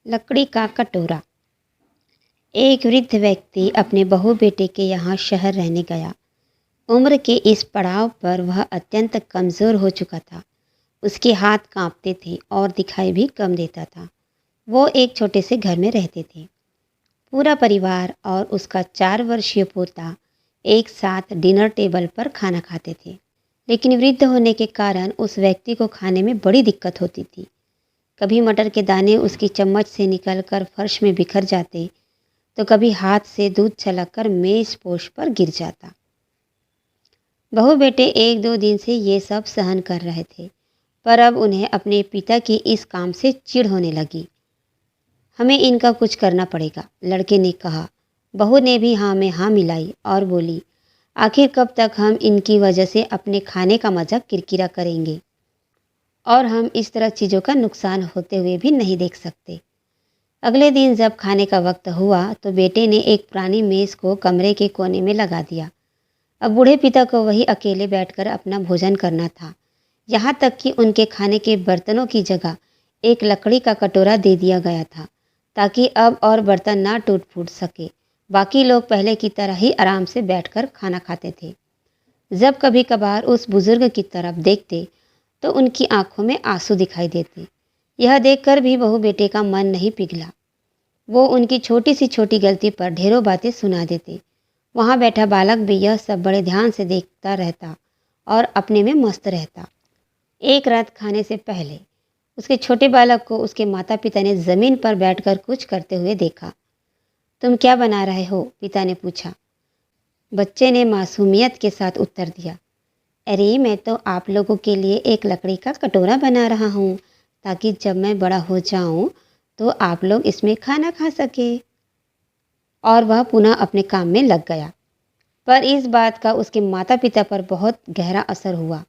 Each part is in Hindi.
लकड़ी का कटोरा। एक वृद्ध व्यक्ति अपने बहू बेटे के यहाँ शहर रहने गया। उम्र के इस पड़ाव पर वह अत्यंत कमज़ोर हो चुका था। उसके हाथ कांपते थे और दिखाई भी कम देता था। वो एक छोटे से घर में रहते थे। पूरा परिवार और उसका 4 वर्षीय पोता एक साथ डिनर टेबल पर खाना खाते थे। लेकिन वृद्ध होने के कारण उस व्यक्ति को खाने में बड़ी दिक्कत होती थी। कभी मटर के दाने उसकी चम्मच से निकलकर फर्श में बिखर जाते, तो कभी हाथ से दूध छलककर मेज पोश पर गिर जाता। बहू बेटे 1-2 दिन से ये सब सहन कर रहे थे, पर अब उन्हें अपने पिता की इस काम से चिढ़ होने लगी। हमें इनका कुछ करना पड़ेगा, लड़के ने कहा। बहू ने भी हाँ में हाँ मिलाई और बोली, आखिर कब तक हम इनकी वजह से अपने खाने का मज़ा किरकिरा करेंगे, और हम इस तरह चीज़ों का नुकसान होते हुए भी नहीं देख सकते। अगले दिन जब खाने का वक्त हुआ तो बेटे ने एक पुरानी मेज़ को कमरे के कोने में लगा दिया। अब बूढ़े पिता को वही अकेले बैठकर अपना भोजन करना था। यहाँ तक कि उनके खाने के बर्तनों की जगह एक लकड़ी का कटोरा दे दिया गया था, ताकि अब और बर्तन ना टूट फूट सके। बाकी लोग पहले की तरह ही आराम से बैठकर खाना खाते थे। जब कभी कभार उस बुजुर्ग की तरफ देखते तो उनकी आंखों में आंसू दिखाई देते। यह देखकर भी बहू बेटे का मन नहीं पिघला। वो उनकी छोटी सी छोटी गलती पर ढेरों बातें सुना देते। वहाँ बैठा बालक भी यह सब बड़े ध्यान से देखता रहता और अपने में मस्त रहता। एक रात खाने से पहले उसके छोटे बालक को उसके माता पिता ने ज़मीन पर बैठकर कुछ करते हुए देखा। तुम क्या बना रहे हो? पिता ने पूछा। बच्चे ने मासूमियत के साथ उत्तर दिया, अरे मैं तो आप लोगों के लिए एक लकड़ी का कटोरा बना रहा हूँ, ताकि जब मैं बड़ा हो जाऊँ तो आप लोग इसमें खाना खा सके। और वह पुनः अपने काम में लग गया। पर इस बात का उसके माता पिता पर बहुत गहरा असर हुआ।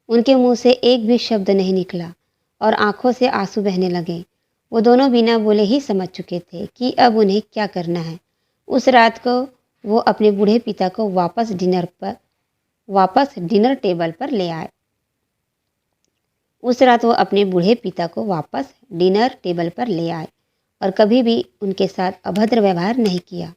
उनके मुंह से एक भी शब्द नहीं निकला और आंखों से आंसू बहने लगे। वो दोनों बिना बोले ही समझ चुके थे कि अब उन्हें क्या करना है। उस रात को वो अपने बूढ़े पिता को वापस डिनर टेबल पर ले आए। उस रात वो अपने बूढ़े पिता को वापस डिनर टेबल पर ले आए और कभी भी उनके साथ अभद्र व्यवहार नहीं किया।